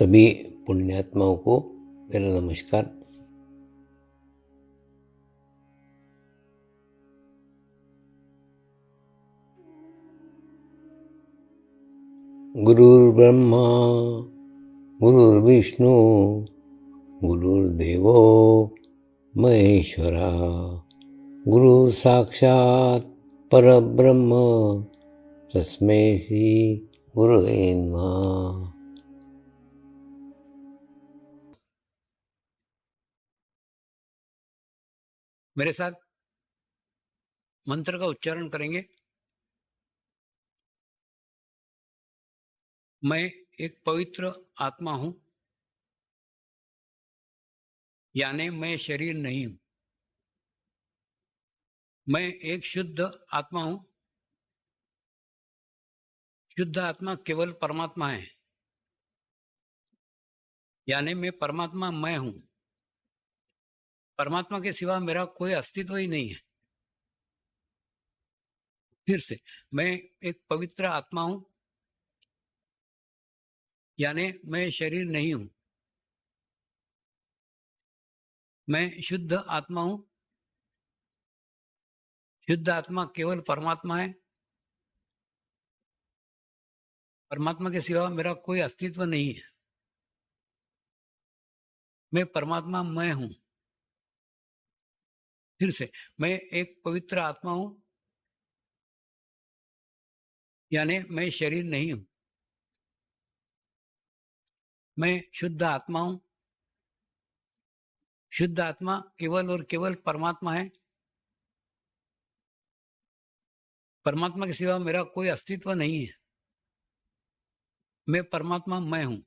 सभी पुण्यात्माओं को मेरा नमस्कार। गुरुर्ब्रह्मा गुरुर्विष्णु गुरुर्देवो महेश्वरा, गुरु साक्षात परब्रह्म तस्मै श्री गुरुवे नमः। मेरे साथ मंत्र का उच्चारण करेंगे। मैं एक पवित्र आत्मा हूं, यानी मैं शरीर नहीं हूं। मैं एक शुद्ध आत्मा हूं। शुद्ध आत्मा केवल परमात्मा है, यानी मैं परमात्मा मैं हूं। परमात्मा के सिवा मेरा कोई अस्तित्व ही नहीं है। फिर से, मैं एक पवित्र आत्मा हूं, यानी मैं शरीर नहीं हूं। मैं शुद्ध आत्मा हूं। शुद्ध आत्मा केवल परमात्मा है। परमात्मा के सिवा मेरा कोई अस्तित्व नहीं है। मैं परमात्मा मैं हूं। फिर से, मैं एक पवित्र आत्मा हूं, यानी मैं शरीर नहीं हूं। मैं शुद्ध आत्मा हूं। शुद्ध आत्मा केवल और केवल परमात्मा है। परमात्मा के सिवा मेरा कोई अस्तित्व नहीं है। मैं परमात्मा मैं हूं।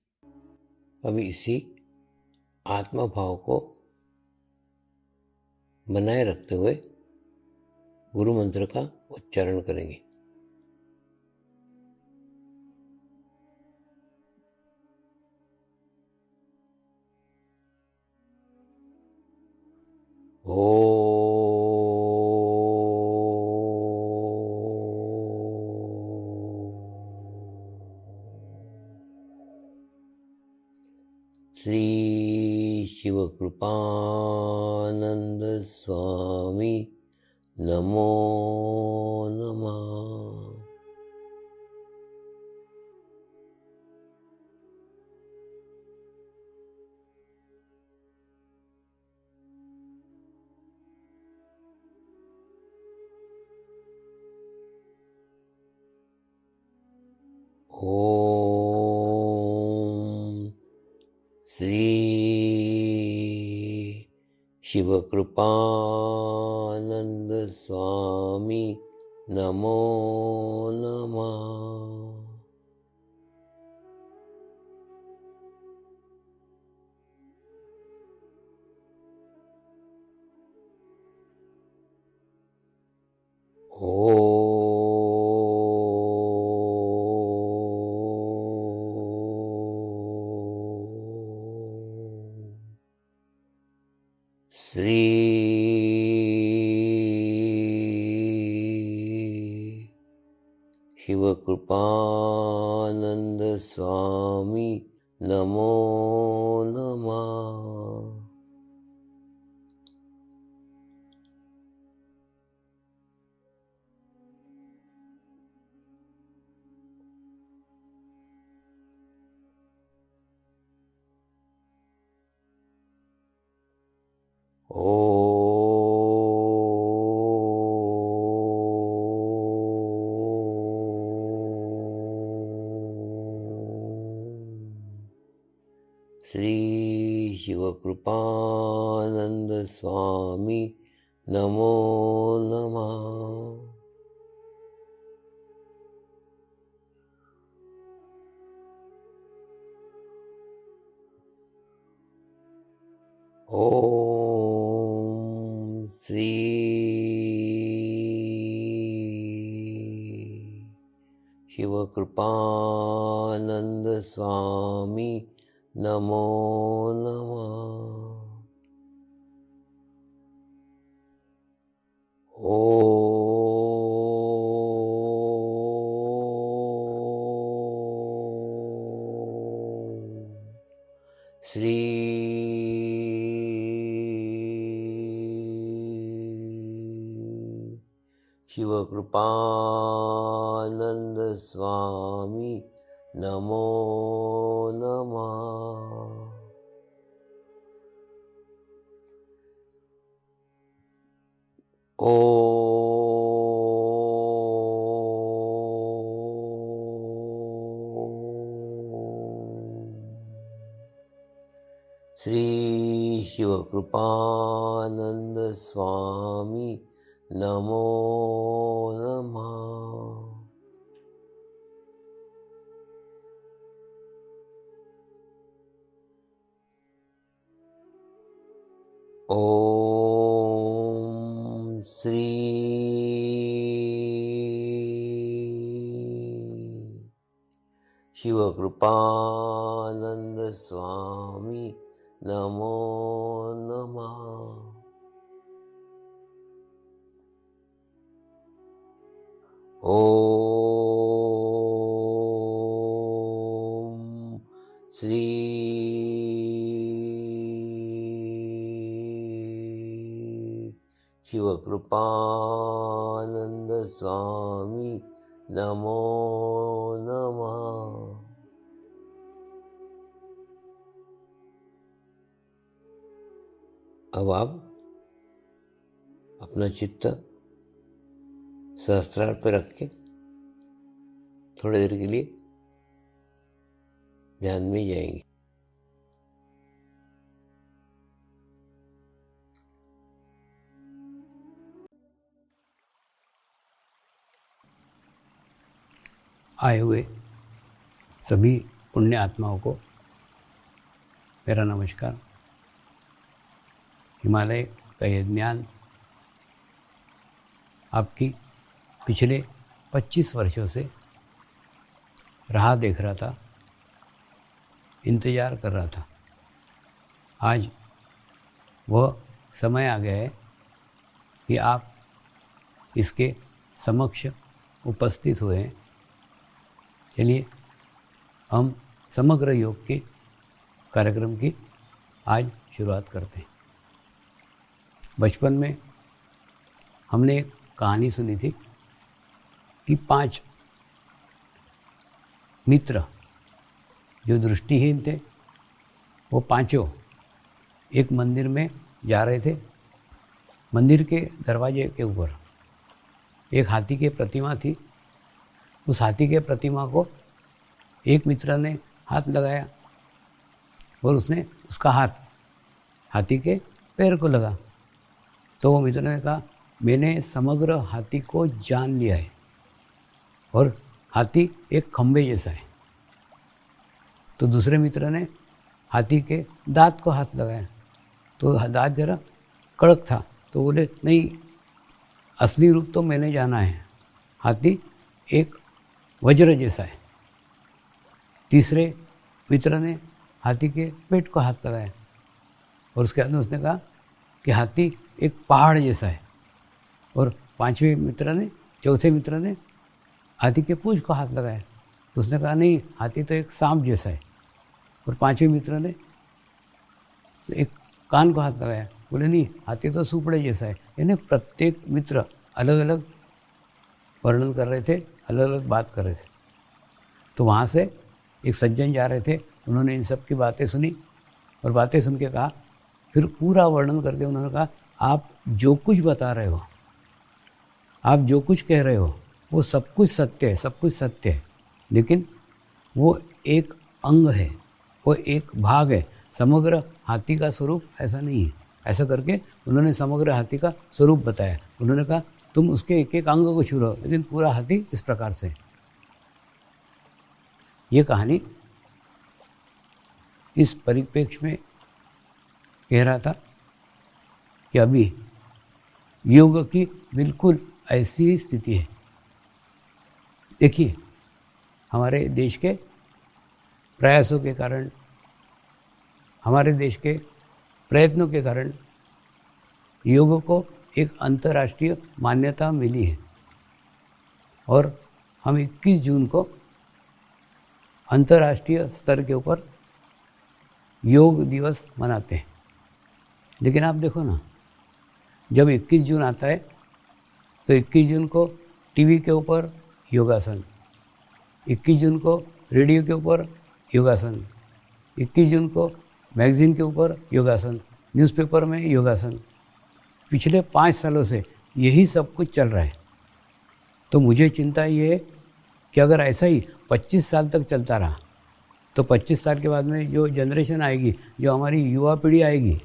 अब इसी आत्मा भाव को बनाए रखते हुए गुरु मंत्र का उच्चारण करेंगे। श्री शिवकृपानंद स्वामी नमो नमः। ओम श्री शिवकृपानंद स्वामी नमो नमः। श्री शिवकृपानंद स्वामी नमो नमः। श्री शिवकृपानंद स्वामी नमो नमः। ओम श्री शिवकृपानंद स्वामी नमो नमः। शिवकृपानंद स्वामी नमो नमः। श्री शिवकृपानंद स्वामी नमो नमः। ओम श्री शिवकृपानंद स्वामी नमो नमः। ओम श्री शिवकृपानंद स्वामी नमो नमः। अब आप अपना चित्त सहस्त्रार पर रख के थोड़ी देर के लिए ध्यान में जाएंगे। आए हुए सभी पुण्य आत्माओं को मेरा नमस्कार। हिमालय का ये ज्ञान आपकी पिछले 25 वर्षों से राह देख रहा था, इंतज़ार कर रहा था। आज वह समय आ गया है कि आप इसके समक्ष उपस्थित हुए हैं। चलिए हम समग्र योग के कार्यक्रम की आज शुरुआत करते हैं। बचपन में हमने एक कहानी सुनी थी कि 5 मित्र जो दृष्टिहीन थे, वो पांचों एक मंदिर में जा रहे थे। मंदिर के दरवाजे के ऊपर एक हाथी की प्रतिमा थी। उस हाथी के प्रतिमा को एक मित्र ने हाथ लगाया और उसने उसका हाथ हाथी के पैर को लगा। तो वो मित्र ने कहा, मैंने समग्र हाथी को जान लिया है और हाथी एक खंबे जैसा है। तो दूसरे मित्र ने हाथी के दांत को हाथ लगाया, तो दांत जरा कड़क था। तो बोले, नहीं, असली रूप तो मैंने जाना है, हाथी एक वज्र जैसा है। तीसरे मित्र ने हाथी के पेट को हाथ लगाया और उसके बाद उसने कहा कि हाथी एक पहाड़ जैसा है। और चौथे मित्र ने हाथी के पूंछ को हाथ लगाया। उसने कहा, नहीं, हाथी तो एक सांप जैसा है। और पांचवें मित्र ने एक कान को हाथ लगाया, बोले, नहीं, हाथी तो सुपड़े जैसा है। यानी प्रत्येक मित्र अलग अलग वर्णन कर रहे थे, अलग अलग बात कर रहे थे। तो वहाँ से एक सज्जन जा रहे थे, उन्होंने इन सब की बातें सुनी और बातें सुन के कहा, फिर पूरा वर्णन करके उन्होंने कहा, आप जो कुछ बता रहे हो, आप जो कुछ कह रहे हो, वो सब कुछ सत्य है, सब कुछ सत्य है, लेकिन वो एक अंग है, वो एक भाग है। समग्र हाथी का स्वरूप ऐसा नहीं है। ऐसा करके उन्होंने समग्र हाथी का स्वरूप बताया। उन्होंने कहा, तुम उसके एक एक अंग को छू रहे हो, लेकिन पूरा हाथी इस प्रकार से। ये कहानी इस परिप्रेक्ष्य में कह रहा था कि अभी योग की बिल्कुल ऐसी ही स्थिति है। देखिए, हमारे देश के प्रयासों के कारण, हमारे देश के प्रयत्नों के कारण योग को एक अंतर्राष्ट्रीय मान्यता मिली है और हम 21 जून को अंतर्राष्ट्रीय स्तर के ऊपर योग दिवस मनाते हैं। लेकिन आप देखो ना, जब 21 जून आता है तो 21 जून को टीवी के ऊपर योगासन, 21 जून को रेडियो के ऊपर योगासन, 21 जून को मैगज़ीन के ऊपर योगासन, न्यूज़पेपर में योगासन। पिछले 5 सालों से यही सब कुछ चल रहा है। तो मुझे चिंता ये है कि अगर ऐसा ही 25 साल तक चलता रहा तो 25 साल के बाद में जो जनरेशन आएगी, जो हमारी युवा पीढ़ी आएगी,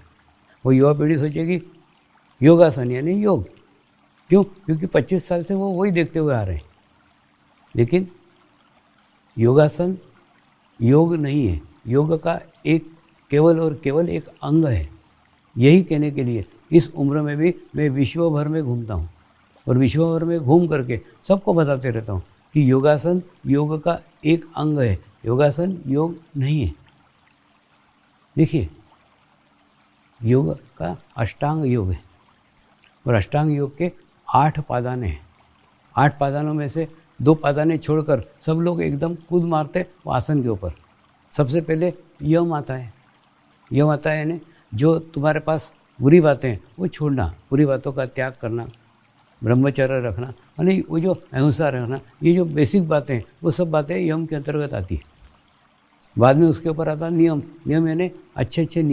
वो युवा पीढ़ी सोचेगी योगासन यानी योग। क्यों? क्योंकि 25 साल से वो वही देखते हुए आ रहे हैं। लेकिन योगासन योग नहीं है, योग का एक केवल और केवल एक अंग है। यही कहने के लिए इस उम्र में भी मैं विश्व भर में घूमता हूँ और विश्व भर में घूम करके सबको बताते रहता हूँ कि योगासन योग का एक अंग है, योगासन योग नहीं है। देखिए, योग का अष्टांग योग है और अष्टांग योग के 8 पादान हैं। 8 पादानों में से 2 पादाने छोड़कर सब लोग एकदम कूद मारते वो आसन के ऊपर। सबसे पहले यम आता है। यम आता है यानी जो तुम्हारे पास बुरी बातें हैं वो छोड़ना, बुरी बातों का त्याग करना, ब्रह्मचर्य रखना, यानी वो जो अहिंसा रखना, ये जो बेसिक बातें हैं वो सब बातें यम के अंतर्गत आती है। बाद में उसके ऊपर आता नियम। नियम यानी अच्छे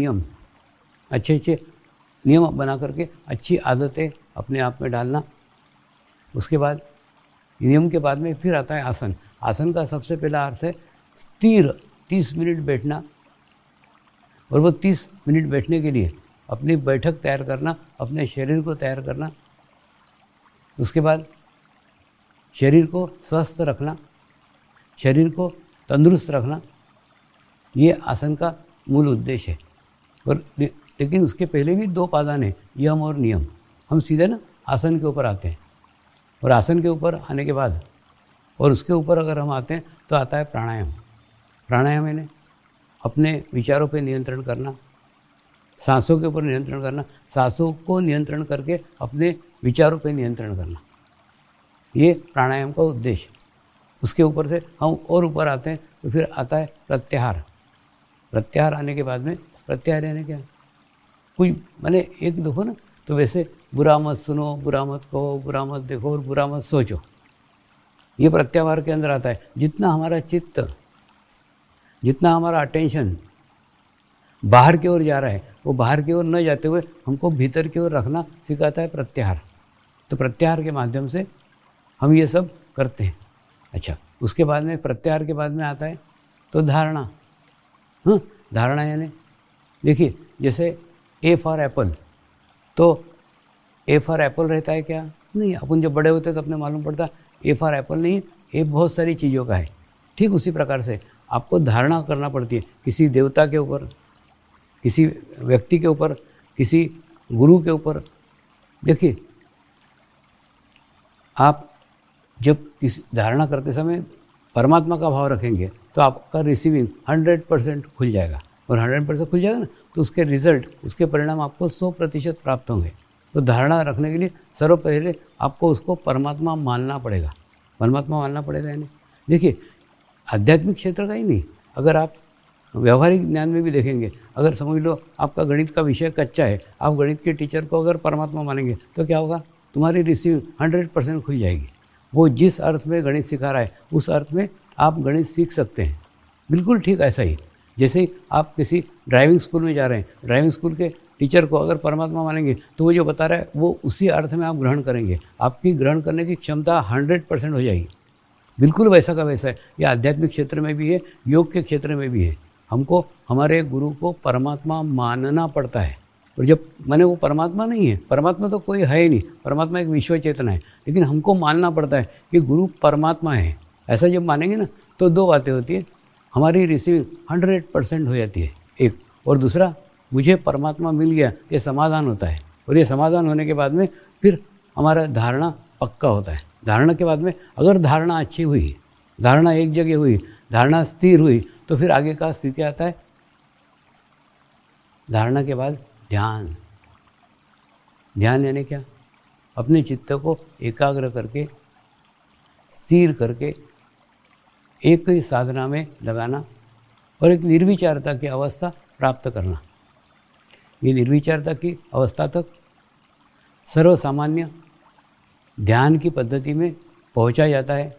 नियम बना करके अच्छी आदतें अपने आप में डालना। उसके बाद नियम के बाद में फिर आता है आसन। आसन का सबसे पहला अर्थ है स्थिर 30 मिनट बैठना, और वो 30 मिनट बैठने के लिए अपनी बैठक तैयार करना, अपने शरीर को तैयार करना। उसके बाद शरीर को स्वस्थ रखना, शरीर को तंदुरुस्त रखना, ये आसन का मूल उद्देश्य है। और लेकिन उसके पहले भी 2 पादान हैं, यम और नियम। हम सीधे ना आसन के ऊपर आते हैं, और आसन के ऊपर आने के बाद और उसके ऊपर अगर हम आते हैं तो आता है प्राणायाम। प्राणायाम यानी अपने विचारों पे नियंत्रण करना, सांसों के ऊपर नियंत्रण करना, सांसों को नियंत्रण करके अपने विचारों पे नियंत्रण करना, ये प्राणायाम का उद्देश्य। उसके ऊपर से हम और ऊपर आते हैं तो फिर आता है प्रत्याहार। प्रत्याहार आने के बाद में, प्रत्याहार यानी क्या, कोई मैंने एक देखो ना, तो वैसे बुरा मत सुनो, बुरा मत कहो, बुरा मत देखो और बुरा मत सोचो, ये प्रत्याहार के अंदर आता है। जितना हमारा चित्त, जितना हमारा अटेंशन बाहर की ओर जा रहा है, वो बाहर की ओर न जाते हुए हमको भीतर की ओर रखना सिखाता है प्रत्याहार। तो प्रत्याहार के माध्यम से हम ये सब करते हैं। अच्छा, उसके बाद में प्रत्याहार के बाद में आता है तो धारणा। धारणा यानी देखिए, जैसे ए फॉर एप्पल, तो ए फॉर एप्पल रहता है क्या? नहीं, अपन जब बड़े होते तो अपने मालूम पड़ता ए फॉर एप्पल नहीं, ए बहुत सारी चीज़ों का है। ठीक उसी प्रकार से आपको धारणा करना पड़ती है किसी देवता के ऊपर, किसी व्यक्ति के ऊपर, किसी गुरु के ऊपर। देखिए, आप जब किसी धारणा करते समय परमात्मा का भाव रखेंगे तो आपका रिसीविंग 100% खुल जाएगा, और 100% खुल जाएगा ना, तो उसके रिजल्ट, उसके परिणाम आपको 100% प्राप्त होंगे। तो धारणा रखने के लिए सर्वपहले आपको उसको परमात्मा मानना पड़ेगा। परमात्मा मानना पड़ेगा यानी देखिए, आध्यात्मिक क्षेत्र का ही नहीं, अगर आप व्यवहारिक ज्ञान में भी देखेंगे, अगर समझ लो आपका गणित का विषय कच्चा है, आप गणित के टीचर को अगर परमात्मा मानेंगे तो क्या होगा? तुम्हारी रिसीविंग 100% खुल जाएगी। वो जिस अर्थ में गणित सिखा रहा है उस अर्थ में आप गणित सीख सकते हैं। बिल्कुल ठीक ऐसा ही, जैसे ही आप किसी ड्राइविंग स्कूल में जा रहे हैं, ड्राइविंग स्कूल के टीचर को अगर परमात्मा मानेंगे तो वो जो बता रहा है वो उसी अर्थ में आप ग्रहण करेंगे, आपकी ग्रहण करने की क्षमता 100% हो जाएगी। बिल्कुल वैसा का वैसा है। ये आध्यात्मिक क्षेत्र में भी है, योग के क्षेत्र में भी है। हमको हमारे गुरु को परमात्मा मानना पड़ता है। और जब मैंने वो परमात्मा नहीं है, परमात्मा तो कोई है ही नहीं, परमात्मा एक विश्व चेतना है, लेकिन हमको मानना पड़ता है कि गुरु परमात्मा है। ऐसा जब मानेंगे ना तो 2 बातें होती है, हमारी रिसीविंग 100% हो जाती है एक, और दूसरा मुझे परमात्मा मिल गया, ये समाधान होता है। और ये समाधान होने के बाद में फिर हमारा धारणा पक्का होता है। धारणा के बाद में अगर धारणा अच्छी हुई, धारणा एक जगह हुई, धारणा स्थिर हुई, तो फिर आगे का स्थिति आता है धारणा के बाद ध्यान। ध्यान यानी क्या? अपने चित्त को एकाग्र करके, स्थिर करके एक ही साधना में लगाना और एक निर्विचारता की अवस्था प्राप्त करना। ये निर्विचारता की अवस्था तक सर्वसामान्य ध्यान की पद्धति में पहुंचा जाता है,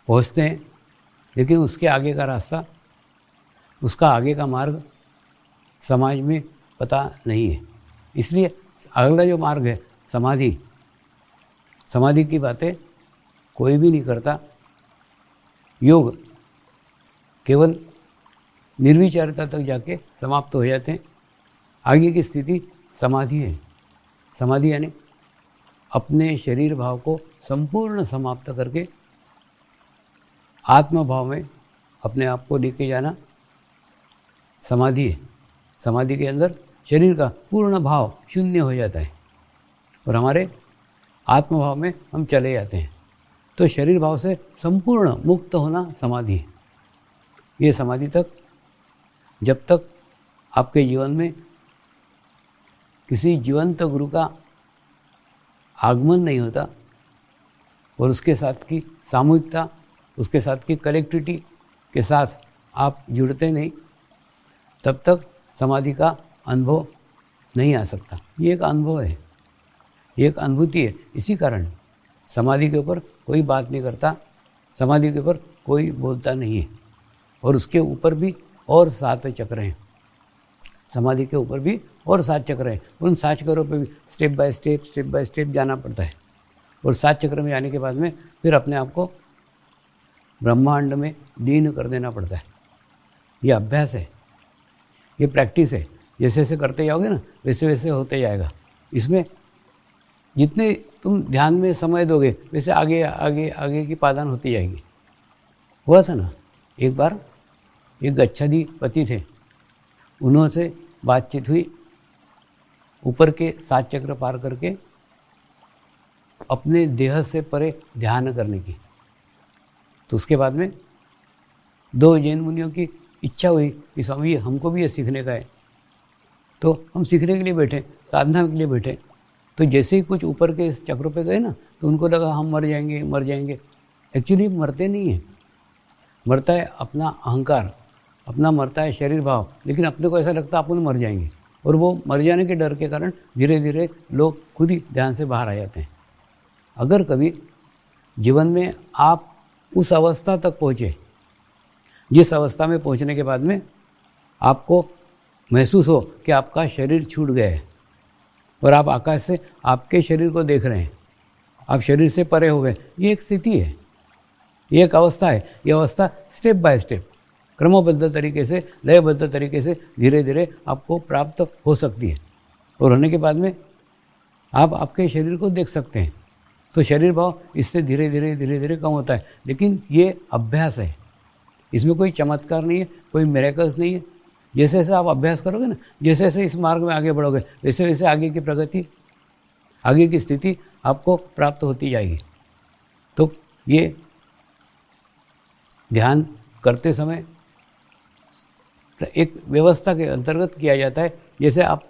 पहुंचते हैं, लेकिन उसके आगे का रास्ता, उसका आगे का मार्ग समाज में पता नहीं है। इसलिए अगला जो मार्ग है समाधि, समाधि की बातें कोई भी नहीं करता। योग केवल निर्विचारता तक जाके समाप्त हो जाते हैं। आगे की स्थिति समाधि है। समाधि यानी अपने शरीर भाव को संपूर्ण समाप्त करके आत्म भाव में अपने आप को लेके जाना समाधि है। समाधि के अंदर शरीर का पूर्ण भाव शून्य हो जाता है और हमारे आत्म भाव में हम चले जाते हैं। तो शरीर भाव से संपूर्ण मुक्त होना समाधि है। ये समाधि तक, जब तक आपके जीवन में किसी जीवंत गुरु का आगमन नहीं होता और उसके साथ की सामूहिकता, उसके साथ की कलेक्टिविटी के साथ आप जुड़ते नहीं, तब तक समाधि का अनुभव नहीं आ सकता। ये एक अनुभव है, ये एक अनुभूति है। इसी कारण समाधि के ऊपर कोई बात नहीं करता, समाधि के ऊपर कोई बोलता नहीं है। और उसके ऊपर भी और 7 चक्र हैं, समाधि के ऊपर भी और 7 चक्र हैं। उन 7 चक्रों पे भी स्टेप बाय स्टेप जाना पड़ता है। और 7 चक्र में आने के बाद में फिर अपने आप को ब्रह्मांड में लीन कर देना पड़ता है। ये अभ्यास है, ये प्रैक्टिस है। जैसे जैसे करते जाओगे ना, वैसे वैसे होते जाएगा। इसमें जितने तुम ध्यान में समय दोगे, वैसे आगे आगे आगे की पादान होती जाएगी। हुआ था ना, एक बार एक गच्छाधिपति थे, उन्होंने बातचीत हुई ऊपर के 7 चक्र पार करके अपने देह से परे ध्यान करने की। तो उसके बाद में 2 जैन मुनियों की इच्छा हुई कि स्वामी हमको भी ये सीखने का है। तो हम सीखने के लिए बैठे, साधना के लिए बैठे। तो जैसे ही कुछ ऊपर के चक्रों पे गए ना, तो उनको लगा हम मर जाएंगे। एक्चुअली मरते नहीं हैं। मरता है अपना अहंकार, अपना मरता है शरीर भाव, लेकिन अपने को ऐसा लगता है अपन मर जाएंगे। और वो मर जाने के डर के कारण धीरे धीरे लोग खुद ही ध्यान से बाहर आ जाते हैं। अगर कभी जीवन में आप उस अवस्था तक पहुँचे, जिस अवस्था में पहुँचने के बाद में आपको महसूस हो कि आपका शरीर छूट गया है और आप आकाश से आपके शरीर को देख रहे हैं, आप शरीर से परे हो गए, ये एक स्थिति है, ये एक अवस्था है। ये अवस्था स्टेप बाय स्टेप, क्रमबद्ध तरीके से, लयबद्ध तरीके से धीरे धीरे आपको प्राप्त हो सकती है। और होने के बाद में आप आपके शरीर को देख सकते हैं। तो शरीर भाव इससे धीरे धीरे कम होता है। लेकिन ये अभ्यास है, इसमें कोई चमत्कार नहीं है, कोई मिरेकल्स नहीं है। जैसे जैसे आप अभ्यास करोगे ना, जैसे जैसे इस मार्ग में आगे बढ़ोगे, वैसे वैसे आगे की प्रगति, आगे की स्थिति आपको प्राप्त होती जाएगी। तो ये ध्यान करते समय एक व्यवस्था के अंतर्गत किया जाता है। जैसे आप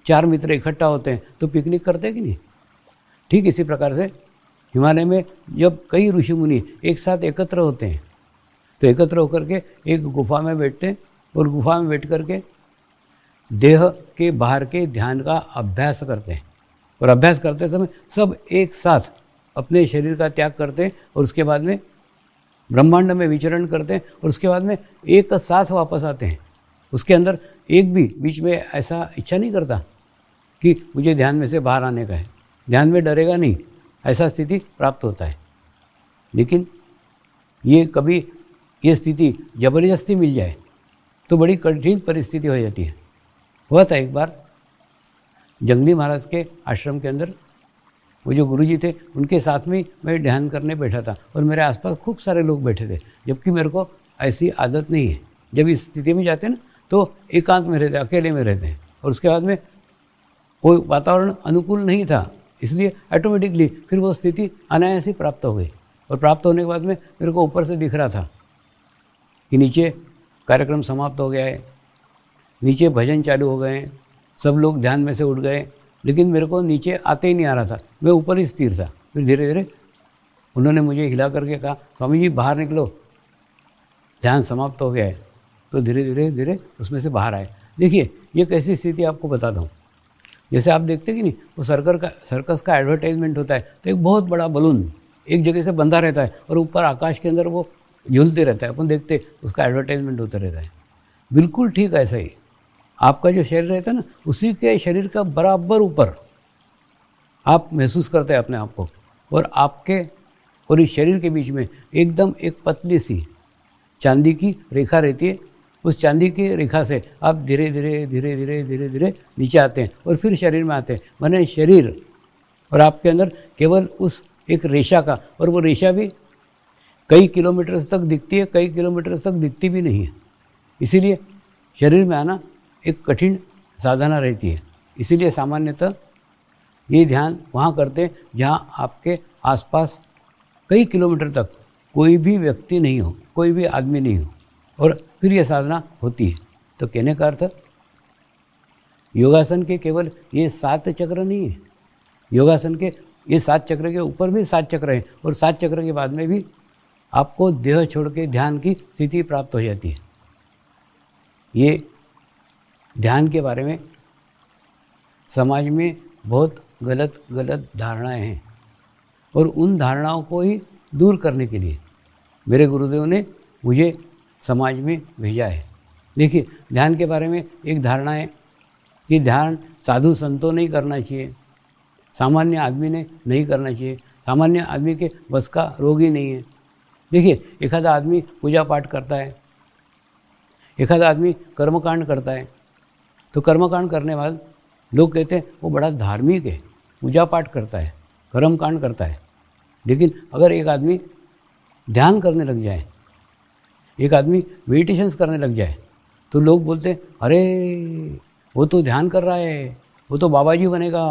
4 मित्र इकट्ठा होते हैं तो पिकनिक करते हैं कि नहीं, ठीक इसी प्रकार से हिमालय में जब कई ऋषि मुनि एक साथ एकत्र होते हैं तो एकत्र होकर के एक गुफा में बैठते हैं और गुफा में बैठ करके देह के बाहर के ध्यान का अभ्यास करते हैं। और अभ्यास करते समय सब एक साथ अपने शरीर का त्याग करते हैं और उसके बाद में ब्रह्मांड में विचरण करते हैं और उसके बाद में एक साथ वापस आते हैं। उसके अंदर एक भी बीच में ऐसा इच्छा नहीं करता कि मुझे ध्यान में से बाहर आने का है, ध्यान में डरेगा नहीं, ऐसा स्थिति प्राप्त होता है। लेकिन ये कभी ये स्थिति जबरदस्ती मिल जाए तो बड़ी कठिन परिस्थिति हो जाती है। हुआ था एक बार जंगली महाराज के आश्रम के अंदर, वो जो गुरुजी थे उनके साथ में मैं ध्यान करने बैठा था और मेरे आसपास खूब सारे लोग बैठे थे, जबकि मेरे को ऐसी आदत नहीं है। जब इस स्थिति में जाते हैं ना तो एकांत में रहते, अकेले में रहते हैं। और उसके बाद में कोई वातावरण अनुकूल नहीं था, इसलिए ऑटोमेटिकली फिर वो स्थिति अनायास ही प्राप्त हो गई। और प्राप्त होने के बाद में मेरे को ऊपर से दिख रहा था कि नीचे कार्यक्रम समाप्त हो गया है, नीचे भजन चालू हो गए हैं, सब लोग ध्यान में से उठ गए, लेकिन मेरे को नीचे आते ही नहीं आ रहा था, मैं ऊपर ही स्थिर था। फिर धीरे धीरे उन्होंने मुझे हिला करके कहा, स्वामी जी बाहर निकलो, ध्यान समाप्त हो गया है। तो धीरे धीरे उसमें से बाहर आए। देखिए ये कैसी स्थिति आपको बताता हूँ। जैसे आप देखते कि नहीं, वो सर्कस का एडवर्टाइजमेंट होता है तो एक बहुत बड़ा बलून एक जगह से बंधा रहता है और ऊपर आकाश के अंदर वो झूलते रहता है, अपन देखते उसका एडवर्टाइजमेंट होता रहता है। बिल्कुल ठीक ऐसा ही आपका जो शरीर रहता है ना, उसी के शरीर का बराबर ऊपर आप महसूस करते हैं अपने आप को, और आपके और इस शरीर के बीच में एकदम एक पतली सी चांदी की रेखा रहती है। उस चांदी की रेखा से आप धीरे धीरे धीरे धीरे धीरे धीरे नीचे आते हैं और फिर शरीर में आते हैं। माने शरीर और आपके अंदर केवल उस एक रेशा का, और वो रेशा भी कई किलोमीटर तक दिखती है, कई किलोमीटर तक दिखती भी नहीं है। इसीलिए शरीर में आना एक कठिन साधना रहती है। इसीलिए सामान्यतः ये ध्यान वहाँ करते हैं जहाँ आपके आसपास कई किलोमीटर तक कोई भी व्यक्ति नहीं हो, कोई भी आदमी नहीं हो, और फिर ये साधना होती है। तो कहने का अर्थ योगासन के केवल ये 7 चक्र नहीं है, योगासन के ये 7 चक्र के ऊपर भी 7 चक्र हैं, और 7 चक्र के बाद में भी आपको देह छोड़ के ध्यान की स्थिति प्राप्त हो जाती है। ये ध्यान के बारे में समाज में बहुत गलत धारणाएं हैं, और उन धारणाओं को ही दूर करने के लिए मेरे गुरुदेव ने मुझे समाज में भेजा है। देखिए, ध्यान के बारे में एक धारणा है कि ध्यान साधु संतों ने ही करना चाहिए, सामान्य आदमी ने नहीं करना चाहिए, सामान्य आदमी के बस का रोग ही नहीं है। देखिए, एक आधा आदमी पूजा पाठ करता है, एक आधा आदमी कर्मकांड करता है, तो कर्मकांड करने बाद लोग कहते हैं वो बड़ा धार्मिक है, पूजा पाठ करता है, कर्मकांड करता है। लेकिन अगर एक आदमी ध्यान करने लग जाए, एक आदमी मेडिटेशंस करने लग जाए, तो लोग बोलते हैं अरे वो तो ध्यान कर रहा है, वो तो बाबा जी बनेगा,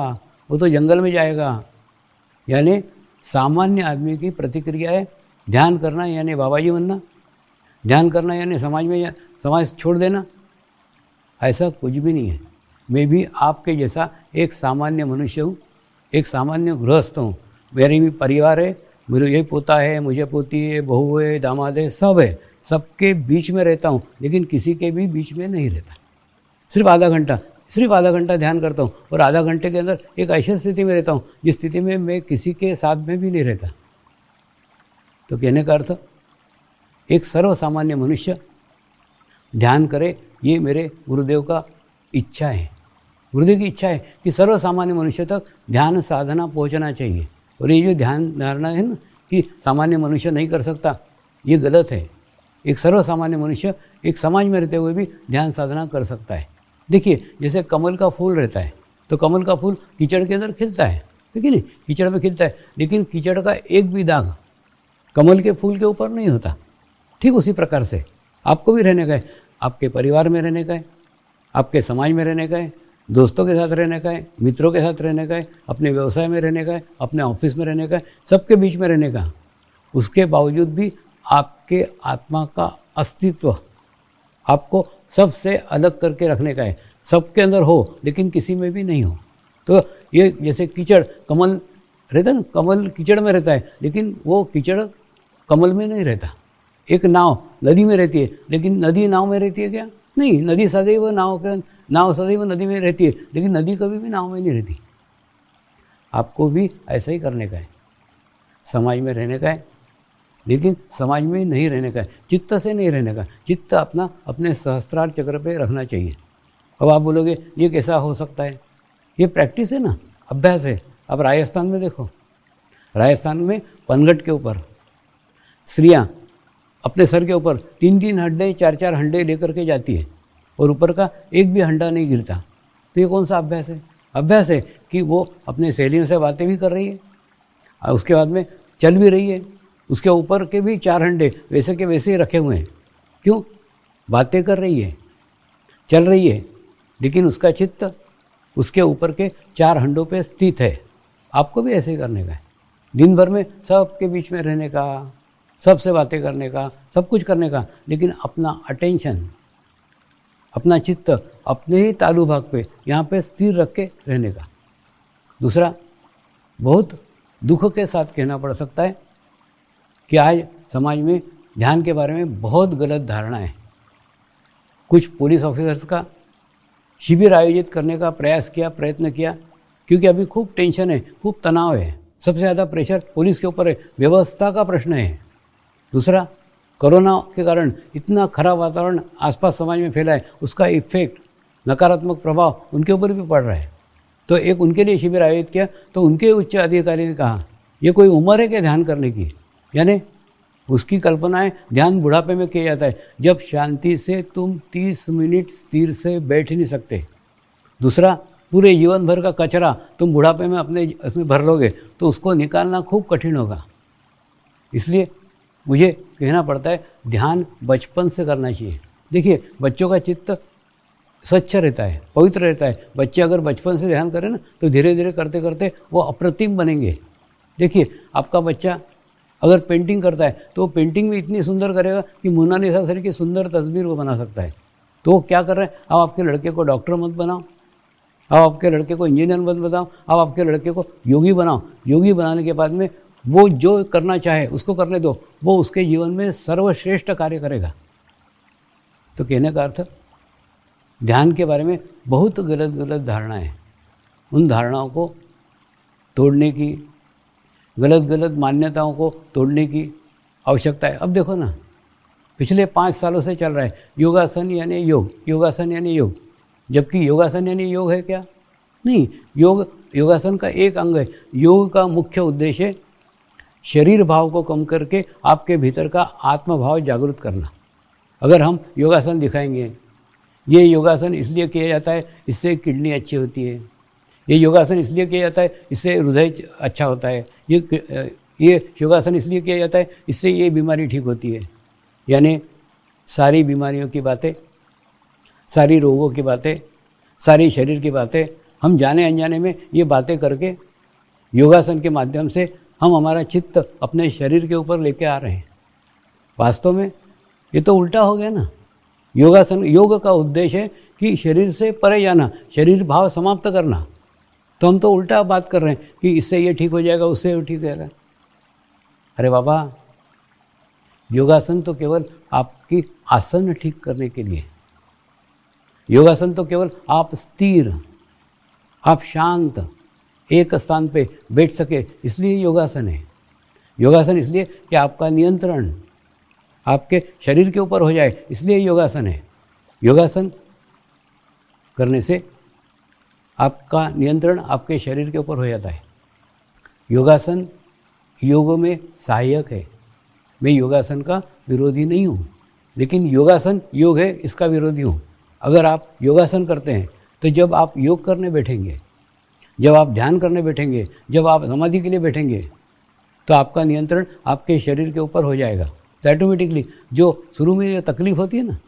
वो तो जंगल में जाएगा। यानी सामान्य आदमी की प्रतिक्रिया है ध्यान करना यानी बाबा जी बनना, ध्यान करना यानी समाज छोड़ देना। ऐसा कुछ भी नहीं है। मैं भी आपके जैसा एक सामान्य मनुष्य हूँ, एक सामान्य गृहस्थ हूँ। मेरे भी परिवार है, मेरे ये पोता है, मुझे पोती है, बहू है, दामाद है, सब है, सबके बीच में रहता हूँ, लेकिन किसी के भी बीच में नहीं रहता। सिर्फ आधा घंटा ध्यान करता हूँ, और आधा घंटे के अंदर एक ऐसी स्थिति में रहता हूँ जिस स्थिति में मैं किसी के साथ में भी नहीं रहता। तो कहने का अर्थ एक सर्वसामान्य मनुष्य ध्यान करे, ये मेरे गुरुदेव का इच्छा है। गुरुदेव की इच्छा है कि सर्वसामान्य मनुष्य तक ध्यान साधना पहुंचना चाहिए। और ये जो ध्यान धारणा है ना कि सामान्य मनुष्य नहीं कर सकता, ये गलत है। एक सर्वसामान्य मनुष्य एक समाज में रहते हुए भी ध्यान साधना कर सकता है। देखिए, जैसे कमल का फूल रहता है, तो कमल का फूल कीचड़ के अंदर खिलता है, ठीक है नहीं, कीचड़ में खिलता है, लेकिन कीचड़ का एक भी दाग कमल के फूल के ऊपर नहीं होता। ठीक उसी प्रकार से आपको भी रहने का है, आपके परिवार में रहने का है, आपके समाज में रहने का है, दोस्तों के साथ रहने का है, मित्रों के साथ रहने का है, अपने व्यवसाय में रहने का है, अपने ऑफिस में रहने का है, सबके बीच में रहने का। उसके बावजूद भी आपके आत्मा का अस्तित्व आपको सबसे अलग करके रखने का है। सबके अंदर हो लेकिन किसी में भी नहीं हो। तो ये जैसे कीचड़, कमल रहता है ना, कमल कीचड़ में रहता है, लेकिन वो कीचड़ कमल में नहीं रहता। एक नाव नदी में रहती है, लेकिन नदी नाव में रहती है क्या? नहीं, नदी सदैव नाव सदैव नदी में रहती है, लेकिन नदी कभी भी नाव में नहीं रहती। आपको भी ऐसा ही करने का है। समाज में रहने का है, लेकिन समाज में नहीं रहने का है, चित्त से नहीं रहने का। चित्त अपना अपने सहस्त्रार चक्र पे रखना चाहिए। अब आप बोलोगे ये कैसा हो सकता है? ये प्रैक्टिस है ना, अभ्यास है। अब राजस्थान में देखो, राजस्थान में पनघट के ऊपर स्त्रियाँ अपने सर के ऊपर 3-3 हंडे 4-4 हंडे लेकर के जाती है, और ऊपर का एक भी हंडा नहीं गिरता। तो ये कौन सा अभ्यास है? अभ्यास है कि वो अपने सहेलियों से बातें भी कर रही है, और उसके बाद में चल भी रही है। उसके ऊपर के भी 4 हंडे वैसे के वैसे ही रखे हुए हैं। क्यों? बातें कर रही है, चल रही है, लेकिन उसका चित्त उसके ऊपर के 4 हंडों पे स्थित है। आपको भी ऐसे ही करने का है। दिन भर में सबके बीच में रहने का, सबसे बातें करने का, सब कुछ करने का, लेकिन अपना अटेंशन, अपना चित्त अपने ही तालु भाग पे, यहाँ पे स्थिर रख के रहने का। दूसरा, बहुत दुख के साथ कहना पड़ सकता है कि आज समाज में ध्यान के बारे में बहुत गलत धारणा है। कुछ पुलिस ऑफिसर्स का शिविर आयोजित करने का प्रयास किया, प्रयत्न किया, क्योंकि अभी खूब टेंशन है, खूब तनाव है, सबसे ज़्यादा प्रेशर पुलिस के ऊपर है, व्यवस्था का प्रश्न है। दूसरा, कोरोना के कारण इतना खराब वातावरण आसपास समाज में फैला है, उसका इफेक्ट, नकारात्मक प्रभाव उनके ऊपर भी पड़ रहा है। तो एक उनके लिए शिविर आयोजित किया, तो उनके उच्च अधिकारी ने कहा ये कोई उम्र है क्या ध्यान करने की? यानी उसकी कल्पनाएं ध्यान बुढ़ापे में किया जाता है, जब शांति से तुम 30 मिनट स्थिर से बैठ ही नहीं सकते। दूसरा, पूरे जीवन भर का कचरा तुम बुढ़ापे में अपने उसमें भर लोगे तो उसको निकालना खूब कठिन होगा। इसलिए मुझे कहना पड़ता है ध्यान बचपन से करना चाहिए। देखिए, बच्चों का चित्त स्वच्छ रहता है, पवित्र रहता है। बच्चे अगर बचपन से ध्यान करें ना तो धीरे धीरे करते करते वो अप्रतिम बनेंगे। देखिए, आपका बच्चा अगर पेंटिंग करता है तो वो पेंटिंग में इतनी सुंदर करेगा कि मोनालिसा सर की सुंदर तस्वीर वो बना सकता है। तो वो क्या कर रहे हैं, आप आपके लड़के को डॉक्टर मत बनाओ, आप आपके लड़के को इंजीनियर मत बनाओ, आप आपके लड़के को योगी बनाओ। योगी बनाने के बाद में वो जो करना चाहे उसको करने दो, वो उसके जीवन में सर्वश्रेष्ठ कार्य करेगा। तो कहने का अर्थ, ध्यान के बारे में बहुत गलत गलत धारणाएं, उन धारणाओं को तोड़ने की, गलत गलत मान्यताओं को तोड़ने की आवश्यकता है। अब देखो ना, पिछले 5 सालों से चल रहा है योगासन यानी योग, योगासन यानी योग, जबकि योगासन यानी योग है क्या? नहीं, योगासन का एक अंग है। योग का मुख्य उद्देश्य शरीर भाव को कम करके आपके भीतर का आत्म भाव जागृत करना। अगर हम योगासन दिखाएंगे, ये योगासन इसलिए किया जाता है इससे किडनी अच्छी होती है, ये योगासन इसलिए किया जाता है इससे हृदय अच्छा होता है, ये योगासन इसलिए किया जाता है इससे ये बीमारी ठीक होती है, यानी सारी बीमारियों की बातें, सारी रोगों की बातें, सारी शरीर की बातें हम जाने अनजाने में ये बातें करके योगासन के माध्यम से हम हमारा चित्त अपने शरीर के ऊपर लेके आ रहे हैं। वास्तव में ये तो उल्टा हो गया ना। योगासन, योग का उद्देश्य है कि शरीर से परे जाना, शरीर भाव समाप्त करना। तो हम तो उल्टा बात कर रहे हैं कि इससे ये ठीक हो जाएगा, उससे वो ठीक हो जाएगा। अरे बाबा, योगासन तो केवल आपकी आसन ठीक करने के लिए, योगासन तो केवल आप स्थिर, आप शांत एक स्थान पे बैठ सके इसलिए योगासन है। योगासन इसलिए कि आपका नियंत्रण आपके शरीर के ऊपर हो जाए इसलिए योगासन है। योगासन करने से आपका नियंत्रण आपके शरीर के ऊपर हो जाता है। योगासन योग में सहायक है। मैं योगासन का विरोधी नहीं हूँ, लेकिन योगासन योग है इसका विरोधी हूँ। अगर आप योगासन करते हैं तो जब आप योग करने बैठेंगे, जब आप ध्यान करने बैठेंगे, जब आप समाधि के लिए बैठेंगे तो आपका नियंत्रण आपके शरीर के ऊपर हो जाएगा। तो ऑटोमेटिकली जो शुरू में जो तकलीफ होती है ना,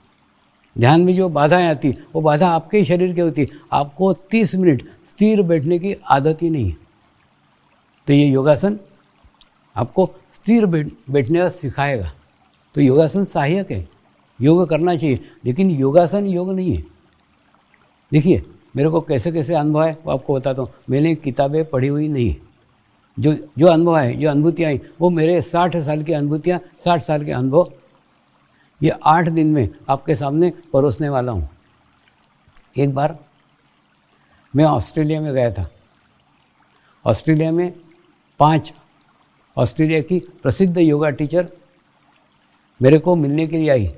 ध्यान में जो बाधाएं आती वो बाधा आपके ही शरीर की होती है। आपको 30 मिनट स्थिर बैठने की आदत ही नहीं है। तो ये योगासन आपको स्थिर बैठने का सिखाएगा। तो योगासन सहायक है, योग करना चाहिए, लेकिन योगासन योग नहीं है। देखिए, मेरे को कैसे कैसे अनुभव है वो आपको बताता हूँ। मैंने किताबें पढ़ी हुई नहीं है। जो अनुभव है, जो अनुभूतियाँ आई, वो मेरे 60 साल की अनुभूतियाँ, 60 साल के अनुभव ये 8 दिन में आपके सामने परोसने वाला हूँ। एक बार मैं ऑस्ट्रेलिया में गया था। ऑस्ट्रेलिया में 5 ऑस्ट्रेलिया की प्रसिद्ध योगा टीचर मेरे को मिलने के लिए आई,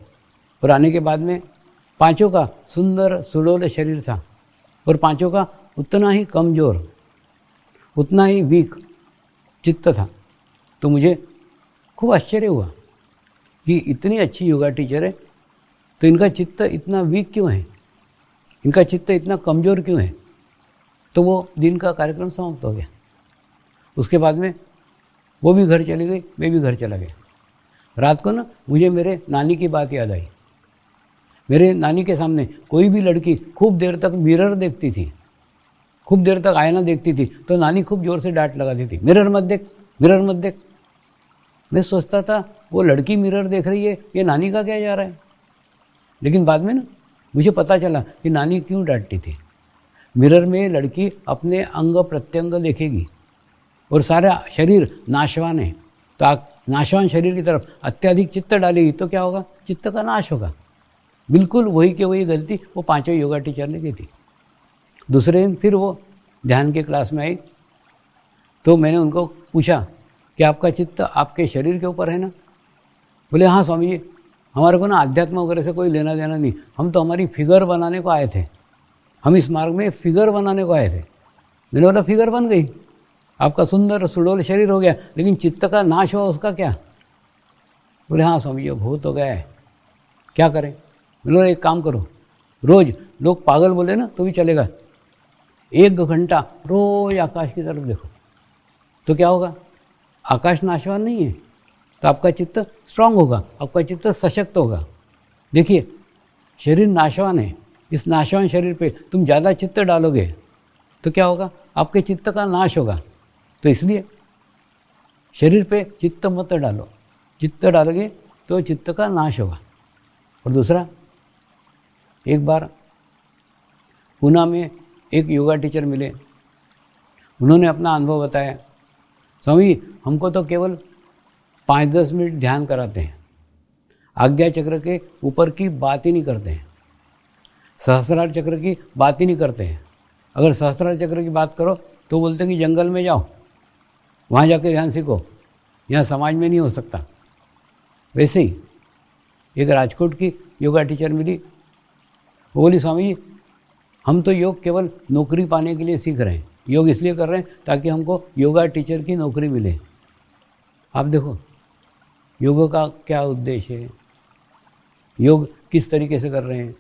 और आने के बाद में 5 का सुंदर सुडौल शरीर था और 5 का उतना ही कमज़ोर, उतना ही वीक चित्त था। तो मुझे खूब आश्चर्य हुआ कि इतनी अच्छी योगा टीचर है तो इनका चित्त इतना वीक क्यों है, इनका चित्त इतना कमज़ोर क्यों है। तो वो दिन का कार्यक्रम समाप्त हो गया। उसके बाद में वो भी घर चली गई, मैं भी घर चला गया। रात को ना मुझे मेरे नानी की बात याद आई। मेरे नानी के सामने कोई भी लड़की खूब देर तक मिरर देखती थी, खूब देर तक आईना देखती थी, तो नानी खूब जोर से डांट लगाती थी, मिरर मत देख, मिरर मत देख। मैं सोचता था वो लड़की मिरर देख रही है, ये नानी का क्या जा रहा है। लेकिन बाद में ना मुझे पता चला कि नानी क्यों डांटती थी। मिरर में लड़की अपने अंग प्रत्यंग देखेगी और सारा शरीर नाशवान है, तो नाशवान शरीर की तरफ अत्यधिक चित्त डालेगी तो क्या होगा, चित्त का नाश होगा। बिल्कुल वही के वही गलती वो 5 योगा टीचर ने की थी। दूसरे दिन फिर वो ध्यान के क्लास में आई, तो मैंने उनको पूछा कि आपका चित्त आपके शरीर के ऊपर है ना? बोले हाँ स्वामी जी, हमारे को ना अध्यात्म वगैरह से कोई लेना देना नहीं, हम तो हमारी फिगर बनाने को आए थे, हम इस मार्ग में फिगर बनाने को आए थे। मैंने बोला फिगर बन गई, आपका सुंदर सुडौल शरीर हो गया, लेकिन चित्त का नाश हुआ उसका क्या? बोले हाँ स्वामी जी बहुत हो गया है, क्या करें? बोले एक काम करो, रोज लोग पागल बोले ना तो भी चलेगा, 1 घंटा रोज आकाश की तरफ देखो, तो क्या होगा? आकाश नाशवान नहीं है, तो आपका चित्त स्ट्रांग होगा, आपका चित्त सशक्त होगा। देखिए शरीर नाशवान है, इस नाशवान शरीर पे तुम ज़्यादा चित्त डालोगे तो क्या होगा? आपके चित्त का नाश होगा। तो इसलिए शरीर पे चित्त मत डालो, चित्त डालोगे तो चित्त का नाश होगा। और दूसरा, एक बार पूना में एक योगा टीचर मिले, उन्होंने अपना अनुभव बताया, स्वामी हमको तो केवल 5-10 मिनट ध्यान कराते हैं, आज्ञा चक्र के ऊपर की बात ही नहीं करते हैं, सहस्रार चक्र की बात ही नहीं करते हैं। अगर सहस्रार चक्र की बात करो तो बोलते हैं कि जंगल में जाओ, वहाँ जाके ध्यान सीखो, यहाँ समाज में नहीं हो सकता। वैसे ही एक राजकोट की योगा टीचर मिली, वो बोली स्वामी जी हम तो योग केवल नौकरी पाने के लिए सीख रहे हैं, योग इसलिए कर रहे हैं ताकि हमको योगा टीचर की नौकरी मिले। आप देखो योग का क्या उद्देश्य है, योग किस तरीके से कर रहे हैं।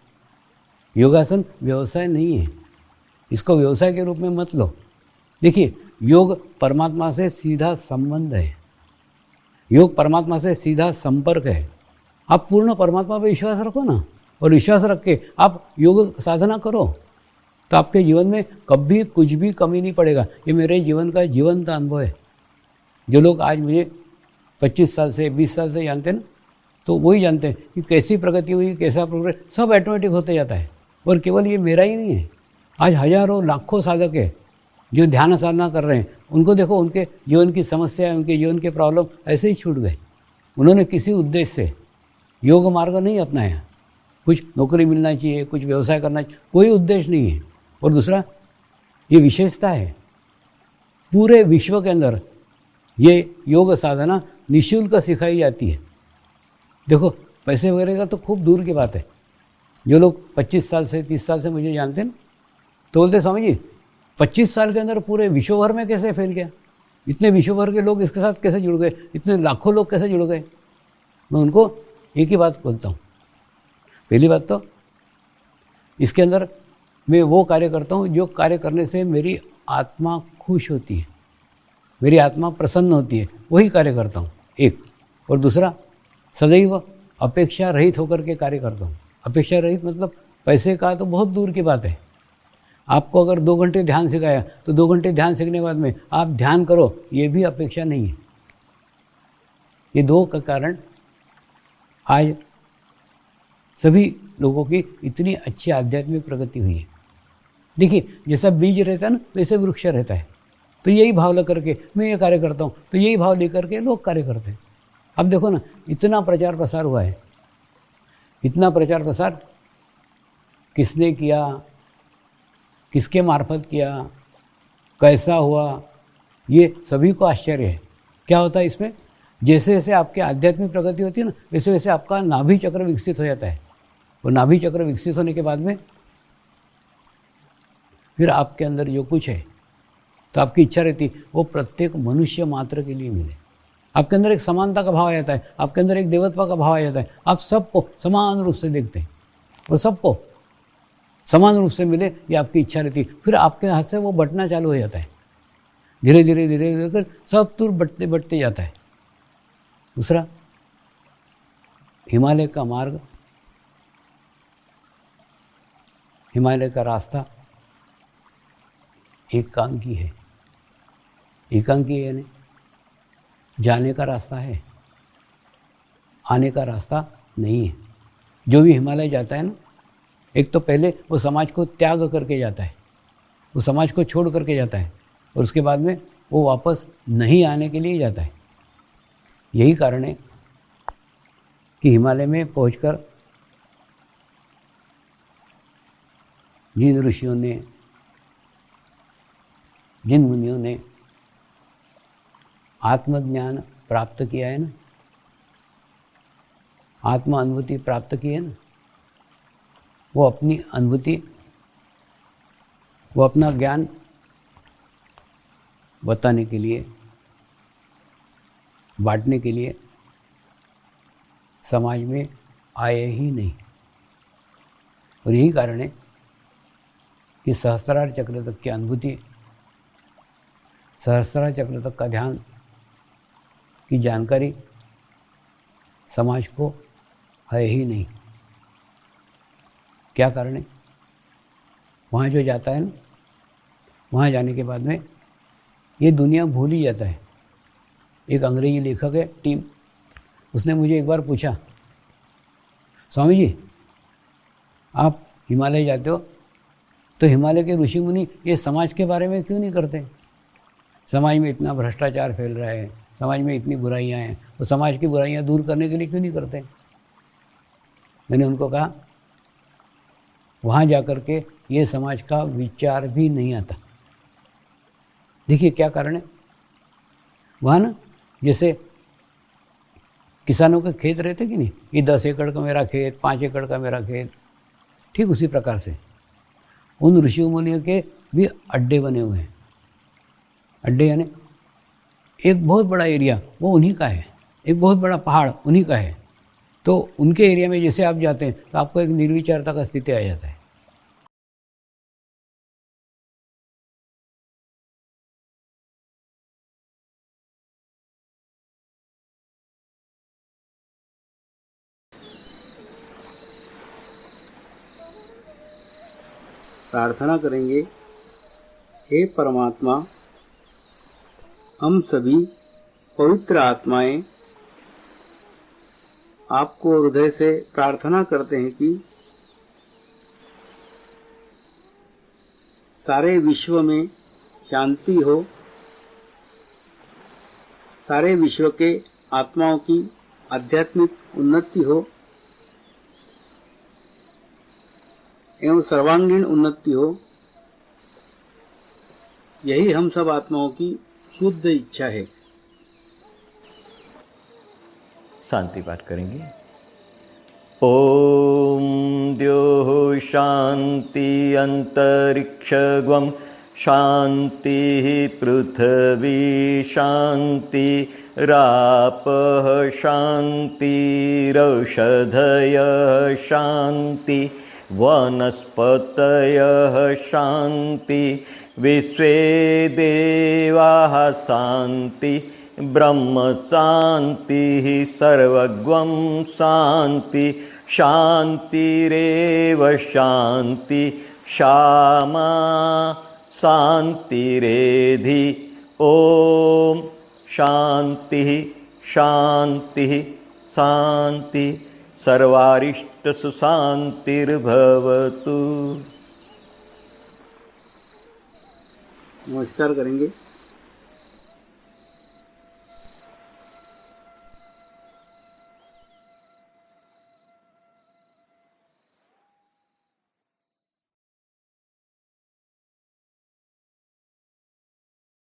योगासन व्यवसाय नहीं है, इसको व्यवसाय के रूप में मत लो। देखिए योग परमात्मा से सीधा संबंध है, योग परमात्मा से सीधा संपर्क है। आप पूर्ण परमात्मा पर विश्वास रखो ना, और विश्वास रख के आप योग साधना करो, तो आपके जीवन में कभी कुछ भी कमी नहीं पड़ेगा। ये मेरे जीवन का जीवंत अनुभव है। जो लोग आज मुझे 25 साल से 20 साल से जानते हैं ना, तो वही जानते हैं कि कैसी प्रगति हुई, कैसा प्रोग्रेस, सब ऑटोमेटिक होते जाता है। और केवल ये मेरा ही नहीं है, आज हजारों लाखों साधक है जो ध्यान साधना कर रहे हैं। उनको देखो, उनके जीवन की समस्या, उनके जीवन के प्रॉब्लम ऐसे ही छूट गए। उन्होंने किसी उद्देश्य से योग मार्ग नहीं अपनाया, कुछ नौकरी मिलना चाहिए, कुछ व्यवसाय करना चाहिए, कोई उद्देश्य नहीं है। और दूसरा, ये विशेषता है पूरे विश्व के अंदर, ये योग साधना निःशुल्क सिखाई जाती है। देखो पैसे वगैरह का तो खूब दूर की बात है। जो लोग 25 साल से 30 साल से मुझे जानते हैं तो बोलते स्वामी जी 25 साल के अंदर पूरे विश्व भर में कैसे फैल गया, इतने विश्व भर के लोग इसके साथ कैसे जुड़ गए, इतने लाखों लोग कैसे जुड़ गए। मैं उनको एक ही बात बोलता हूँ, पहली बात तो इसके अंदर मैं वो कार्य करता हूँ जो कार्य करने से मेरी आत्मा खुश होती है, मेरी आत्मा प्रसन्न होती है, वही कार्य करता हूँ एक। और दूसरा, सदैव अपेक्षा रहित होकर के कार्य करता हूँ। अपेक्षा रहित मतलब पैसे का तो बहुत दूर की बात है। आपको अगर 2 घंटे ध्यान सिखाया तो 2 घंटे ध्यान सीखने के बाद में आप ध्यान करो, ये भी अपेक्षा नहीं है। ये 2 का कारण आज सभी लोगों की इतनी अच्छी आध्यात्मिक प्रगति हुई है। देखिए जैसा बीज रहता है ना, वैसे वृक्ष रहता है। तो यही भाव लेकर के मैं ये कार्य करता हूँ, तो यही भाव लेकर के लोग कार्य करते हैं। अब देखो ना, इतना प्रचार प्रसार हुआ है, इतना प्रचार प्रसार किसने किया, किसके मार्फत किया, कैसा हुआ, ये सभी को आश्चर्य है। क्या होता है इसमें, जैसे जैसे आपकी आध्यात्मिक प्रगति होती है ना, वैसे वैसे आपका नाभि चक्र विकसित हो जाता है। और नाभि चक्र विकसित होने के बाद में फिर आपके अंदर जो कुछ है, तो आपकी इच्छा रहती वो प्रत्येक मनुष्य मात्र के लिए मिले। आपके अंदर एक समानता का भाव आ जाता है, आपके अंदर एक देवत्व का भाव आ जाता है। आप सबको समान रूप से देखते हैं और सबको समान रूप से मिले, ये आपकी इच्छा रहती। फिर आपके हाथ से वो बंटना चालू हो जाता है, धीरे धीरे धीरे धीरे कर सब दूर बढ़ते बढ़ते जाता है। दूसरा, हिमालय का मार्ग, हिमालय का रास्ता एकांकी है। एकांकी है यानी जाने का रास्ता है, आने का रास्ता नहीं है। जो भी हिमालय जाता है ना, एक तो पहले वो समाज को त्याग करके जाता है, वो समाज को छोड़ करके जाता है, और उसके बाद में वो वापस नहीं आने के लिए जाता है। यही कारण है कि हिमालय में पहुंचकर जिन ऋषियों ने जिन मुनियों ने आत्मज्ञान प्राप्त किया है ना, आत्मा अनुभूति प्राप्त की है ना, वो अपनी अनुभूति, वो अपना ज्ञान बताने के लिए, बांटने के लिए समाज में आए ही नहीं। और यही कारण है कि सहस्त्रार चक्र तक की अनुभूति, सहस्त्रार चक्र तक का ध्यान की जानकारी समाज को है ही नहीं। क्या कारण है? वहाँ जो जाता है ना, वहाँ जाने के बाद में ये दुनिया भूल ही जाता है। एक अंग्रेजी लेखक है टीम, उसने मुझे एक बार पूछा, स्वामी जी आप हिमालय जाते हो तो हिमालय के ऋषि मुनि ये समाज के बारे में क्यों नहीं करते? समाज में इतना भ्रष्टाचार फैल रहा है, समाज में इतनी बुराइयां हैं, वो समाज की बुराइयां दूर करने के लिए क्यों नहीं करते? मैंने उनको कहा वहाँ जाकर के ये समाज का विचार भी नहीं आता। देखिए क्या कारण है। वहाँ ना जैसे किसानों के खेत रहते कि नहीं, ये 10 एकड़ का मेरा खेत, 5 एकड़ का मेरा खेत, ठीक उसी प्रकार से उन ऋषि मुनियों के भी अड्डे बने हुए हैं। अड्डे यानी एक बहुत बड़ा एरिया वो उन्हीं का है, एक बहुत बड़ा पहाड़ उन्हीं का है। तो उनके एरिया में जैसे आप जाते हैं तो आपको एक निर्विचारता का स्थिति आ जाता है। प्रार्थना करेंगे, हे परमात्मा, हम सभी पवित्र आत्माएं आपको हृदय से प्रार्थना करते हैं कि सारे विश्व में शांति हो, सारे विश्व के आत्माओं की आध्यात्मिक उन्नति हो एवं सर्वांगीण उन्नति हो। यही हम सब आत्माओं की शुद्ध इच्छा है। शांति पाठ करेंगे। ओम द्योः शांति अंतरिक्षगम शांति पृथ्वी शांति रापः शांति रौषधयः शांति वनस्पतयः शांति विश्वे देवाः शांति ब्रह्म शांति सर्वगं शांति शांतिरेव शांति क्षमा शांतिरेधि। ओम शांति शांति शांति सर्वारिष्ट सुशांतिर्भवतु। नमस्कार करेंगे।